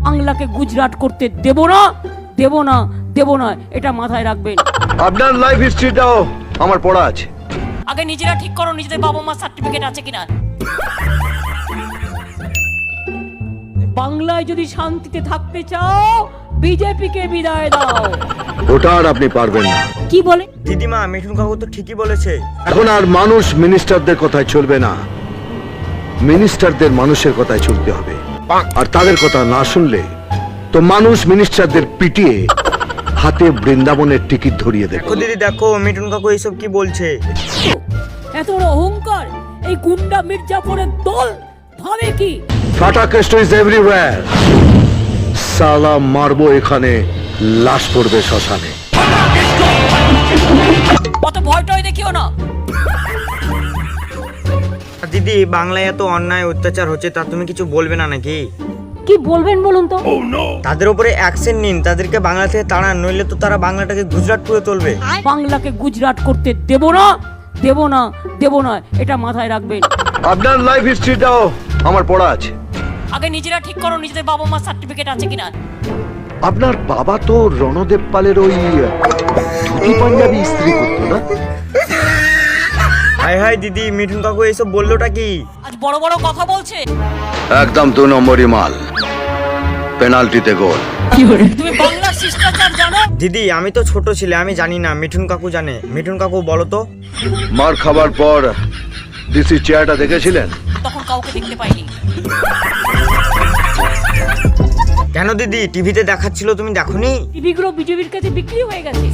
বাংলাকে গুজরাট করতে দেব না, দেব না, দেব না, এটা মাথায় রাখবেন। আপনার লাইফ হিস্ট্রিটাও আমার পড়া আছে। আগে নিজেরা ঠিক করো নিজেদের বাবা মা সার্টিফিকেট আছে কিনা। বাংলায় যদি শান্তিতে থাকতে চাও বিজেপিকে বিদায় দাও। ওটা আর আপনি পারবেন না। কি বলে দিদিমা, মিঠুন কাকু তো ঠিকই বলেছে। এখন আর মানুষ মিনিস্টারদের কথায় চলবে না, মিনিস্টারদের মানুষের কথায় চলতে হবে। আর তাদের কথা না শুনলে তো মানুষ মিনিস্টারদের পিটিয়ে হাতে বৃন্দাবনের টিকিট ধরিয়ে দেবে। দেখো দিদি, দেখো মিঠুন কাকু এইসব কি বলছে। এত বড় অহংকার এই গুন্ডা মির্জাপুরের দল ভাবে কি? Tata caste is everywhere. সালা মারবো এখানে, লাশ পড়বে শ্মশানে। অত ভয়টয় দেখিও না। দিদি, বাংলায় এত অন্যায় অত্যাচার হচ্ছে, তা তুমি কিছু বলবে না নাকি? কি বলবেন বলুন তো? তাদের উপরে অ্যাকশন নিন, তাদেরকে বাংলা থেকে তাড়ান, নইলে তো তারা বাংলাটাকে গুজরাট করে তুলবে। বাংলাকে গুজরাট করতে দেব না, দেব না, দেব না, এটা মাথায় রাখবেন। আপনার লাইফ হিস্ট্রিটাও আমার পড়া আছে। আগে নিজেরা ঠিক করো নিজেদের বাবা মা সার্টিফিকেট আছে কিনা। আপনার বাবা তো রণদেব পালের ওই ধুতি পাঞ্জাবি স্ত্রী করতো না? হাই হাই দিদি, মিঠুন কাকু এইসব বললোটা কি? আজ বড় বড় কথা বলছে। একদম 2 নম্বরই মাল, পেনাল্টিতে গোল। তুমি বাংলার শিষ্টাচার জানো? দিদি, আমি তো ছোট ছেলে, আমি জানি না, মিঠুন কাকু জানে। মিঠুন কাকু বলো তো। মার খাবার পর ডিসি চেয়ারটা দেখেছিলেন? তখন কাউকে দেখতে পাইনি। কেন দিদি, টিভিতে দেখাচ্ছিল, তুমি দেখোনি? টিভিগুলো বিজেপির কাছে বিক্রি হয়ে গেছে।